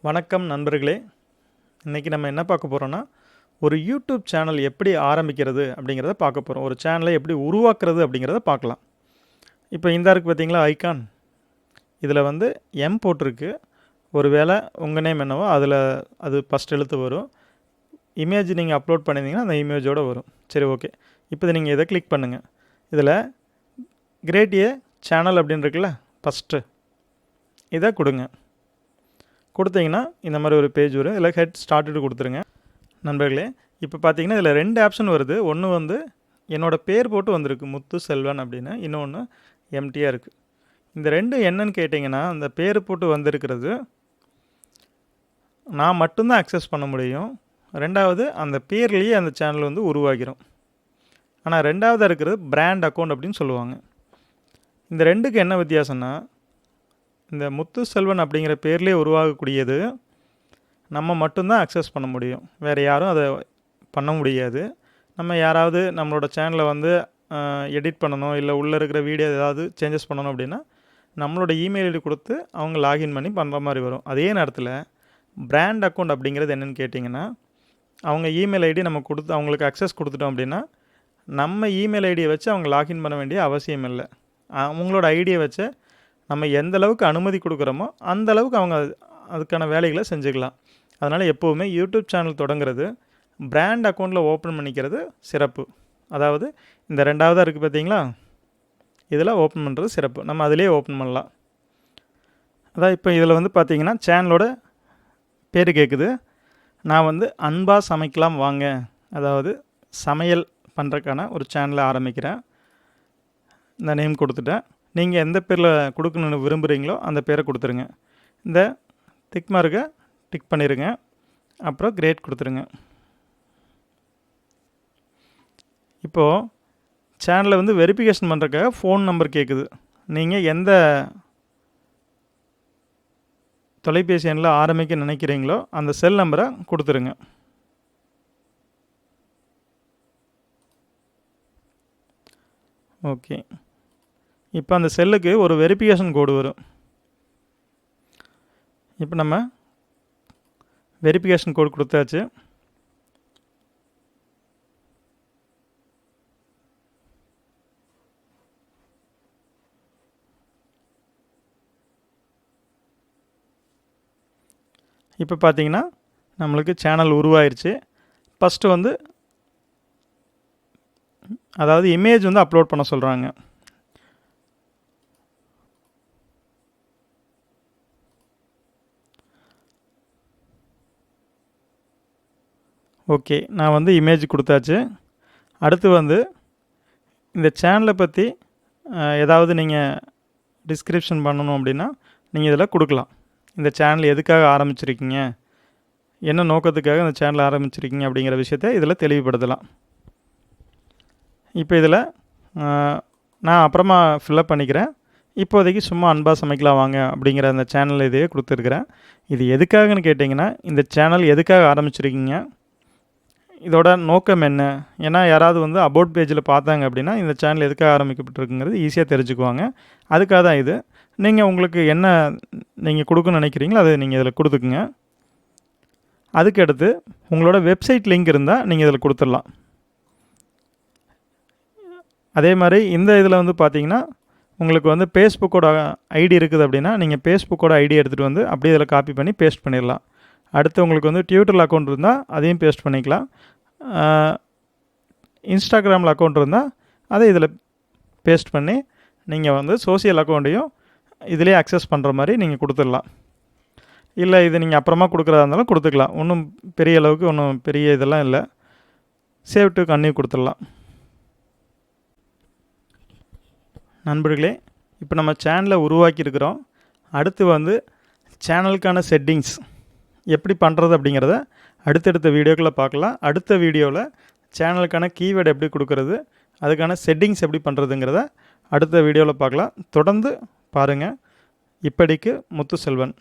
வணக்கம் நண்பர்களே. இன்றைக்கி நம்ம என்ன பார்க்க போகிறோன்னா, ஒரு யூடியூப் சேனல் எப்படி ஆரம்பிக்கிறது அப்படிங்கிறத பார்க்க போகிறோம். ஒரு சேனலை எப்படி உருவாக்குறது அப்படிங்கிறத பார்க்கலாம். இப்போ இந்த இருக்குது பார்த்தீங்களா ஐகான், இதில் வந்து எம் போட்டிருக்கு. ஒரு வேளை உங்கள் நேம் என்னவோ அதில் அது ஃபஸ்ட் எழுத்து வரும். இமேஜ் நீங்கள் அப்லோட் பண்ணியிருந்தீங்கன்னா அந்த இமேஜோடு வரும். சரி, ஓகே. இப்போ நீங்கள் இதை கிளிக் பண்ணுங்கள். இதில் கிரியேட் ஏ சேனல் அப்படின்னு இருக்குல்ல, ஃபஸ்ட்டு இதை கொடுத்தீங்கன்னா இந்த மாதிரி ஒரு பேஜ் வரும். இதில் ஹெட் ஸ்டார்ட்டு கொடுத்துருங்க. நண்பர்களே, இப்போ பார்த்தீங்கன்னா இதில் 2 ஆப்ஷன் வருது. ஒன்று வந்து என்னோடய பேர் போட்டு வந்திருக்கு முத்துசெல்வன் அப்படின்னு, இன்னொன்று எம்டியாக இருக்குது. இந்த ரெண்டும் என்னன்னு கேட்டிங்கன்னா, அந்த பேர் போட்டு வந்திருக்கிறது நான் மட்டும்தான் அக்சஸ் பண்ண முடியும். ரெண்டாவது அந்த பேர்லேயே அந்த சேனல் வந்து உருவாகிரும். ஆனால் ரெண்டாவதாக இருக்கிறது பிராண்ட் அக்கௌண்ட் அப்படின்னு சொல்லுவாங்க. இந்த ரெண்டுக்கு என்ன வித்தியாசம்னா, இந்த முத்துசெல்வன் அப்படிங்கிற பேர்லேயே உருவாகக்கூடியது நம்ம மட்டும்தான் அக்சஸ் பண்ண முடியும். வேறு யாரும் அதை பண்ண முடியாது. நம்ம யாராவது நம்மளோட சேனலை வந்து எடிட் பண்ணணும், இல்லை உள்ளே இருக்கிற வீடியோ ஏதாவது சேஞ்சஸ் பண்ணணும் அப்படின்னா நம்மளோட இமெயில் ஐடி கொடுத்து அவங்க லாகின் பண்ணி பண்ணுற மாதிரி வரும். அதே நேரத்தில் பிராண்ட் அக்கௌண்ட் அப்படிங்கிறது என்னென்னு கேட்டிங்கன்னா, அவங்க இமெயில் ஐடி நம்ம கொடுத்து அவங்களுக்கு அக்சஸ் கொடுத்துட்டோம் அப்படின்னா நம்ம இமெயில் ஐடியை வச்சு அவங்க லாகின் பண்ண வேண்டிய அவசியம் இல்லை. அவங்களோட ஐடியை வச்சு நம்ம எந்த அளவுக்கு அனுமதி கொடுக்குறோமோ அந்த அளவுக்கு அவங்க அதுக்கான வேலைகளை செஞ்சுக்கலாம். அதனால் எப்போவுமே யூடியூப் சேனல் தொடங்குறது பிராண்ட் அக்கௌண்ட்டில் ஓப்பன் பண்ணிக்கிறது சிறப்பு. அதாவது இந்த ரெண்டாவதாக இருக்குது பார்த்தீங்களா, இதில் ஓப்பன் பண்ணுறது சிறப்பு. நம்ம அதிலே ஓப்பன் பண்ணலாம். அதான் இப்போ இதில் வந்து பார்த்திங்கன்னா சேனலோட பேர் கேட்குது. நான் வந்து அன்பாக சமைக்கலாம் வாங்க, அதாவது சமையல் பண்ணுறதுக்கான ஒரு சேனலை ஆரம்பிக்கிறேன். இந்த நேம் கொடுத்துட்டேன். நீங்கள் எந்த பேரில் கொடுக்கணுன்னு விரும்புகிறீங்களோ அந்த பேரை கொடுத்துருங்க. இந்த டிக் மார்க்கை டிக் பண்ணிடுங்க. அப்புறம் கிரேட் கொடுத்துருங்க. இப்போது சேனலை வந்து வெரிஃபிகேஷன் பண்ணுறதுக்காக ஃபோன் நம்பர் கேட்குது. நீங்கள் எந்த தொலைபேசி எண்ணில் ஆரம்பிக்க நினைக்கிறீங்களோ அந்த செல் நம்பரை கொடுத்துருங்க. ஓகே. இப்போ அந்த செல்லுக்கு ஒரு வெரிஃபிகேஷன் கோடு வரும். இப்போ நம்ம வெரிஃபிகேஷன் கோடு கொடுத்தாச்சு. இப்போ பார்த்தீங்கன்னா நம்மளுக்கு சேனல் உருவாயிருச்சு. ஃபஸ்ட்டு வந்து அதாவது இமேஜ் வந்து அப்லோட் பண்ண சொல்கிறாங்க. ஓகே, நான் வந்து இமேஜ் கொடுத்தாச்சு. அடுத்து வந்து இந்த சேனலை பற்றி ஏதாவது நீங்கள் டிஸ்கிரிப்ஷன் பண்ணணும் அப்படின்னா நீங்கள் இதில் கொடுக்கலாம். இந்த சேனல் எதுக்காக ஆரம்பிச்சிருக்கீங்க, என்ன நோக்கத்துக்காக இந்த சேனல் ஆரம்பிச்சிருக்கீங்க அப்படிங்கிற விஷயத்தை இதில் தெளிவுபடுத்தலாம். இப்போ இதில் நான் அப்புறமா ஃபில்லப் பண்ணிக்கிறேன். இப்போதைக்கு சும்மா அன்பாக சமைக்கலாம் வாங்க அப்படிங்கிற அந்த சேனல் இதையே கொடுத்துருக்குறேன். இது எதுக்காகன்னு கேட்டிங்கன்னா, இந்த சேனல் எதுக்காக ஆரம்பிச்சிருக்கீங்க, இதோட நோக்கம் என்ன, ஏன்னா யாராவது வந்து அபவுட் பேஜில் பார்த்தாங்க அப்படின்னா இந்த சேனல் எதுக்காக ஆரம்பிக்கப்பட்டிருக்குங்கிறது ஈஸியாக தெரிஞ்சுக்குவாங்க. அதுக்காக தான் இது. நீங்கள் உங்களுக்கு என்ன நீங்கள் கொடுக்கணும்னு நினைக்கிறீங்களோ அதை நீங்கள் இதில் கொடுத்துக்குங்க. அதுக்கடுத்து உங்களோட வெப்சைட் லிங்க் இருந்தால் நீங்கள் இதில் கொடுத்துடலாம். அதே மாதிரி இந்த இதில் வந்து பார்த்தீங்கன்னா உங்களுக்கு வந்து ஃபேஸ்புக்கோட ஐடி இருக்குது அப்படின்னா நீங்கள் ஃபேஸ்புக்கோட ஐடி எடுத்துகிட்டு வந்து அப்படியே இதில் காப்பி பண்ணி பேஸ்ட் பண்ணிடலாம். அடுத்து உங்களுக்கு வந்து ட்விட்டரில் அக்கௌண்ட் இருந்தால் அதையும் பேஸ்ட் பண்ணிக்கலாம். இன்ஸ்டாகிராமில் அக்கௌண்ட் இருந்தால் அதை இதில் பேஸ்ட் பண்ணி நீங்கள் வந்து சோசியல் அக்கௌண்ட்டையும் இதிலே அக்சஸ் பண்ணுற மாதிரி நீங்கள் கொடுத்துடலாம். இல்லை இது நீங்கள் அப்புறமா கொடுக்குறதா இருந்தாலும் கொடுத்துக்கலாம். ஒன்றும் பெரிய அளவுக்கு ஒன்றும் பெரிய இதெல்லாம் இல்லை. சேவ் டு கன்னியூ கொடுத்துடலாம். நண்பர்களே, இப்போ நம்ம சேனலை உருவாக்கியிருக்கிறோம். அடுத்து வந்து சேனலுக்கான செட்டிங்ஸ் எப்படி பண்ணுறது அப்படிங்கிறத அடுத்தடுத்த வீடியோக்களை பார்க்கலாம். அடுத்த வீடியோவில் சேனலுக்கான கீவேர்டு எப்படி கொடுக்குறது, அதுக்கான செட்டிங்ஸ் எப்படி பண்ணுறதுங்கிறத அடுத்த வீடியோவில் பார்க்கலாம். தொடர்ந்து பாருங்கள். இப்படிக்கு முத்துசெல்வன்.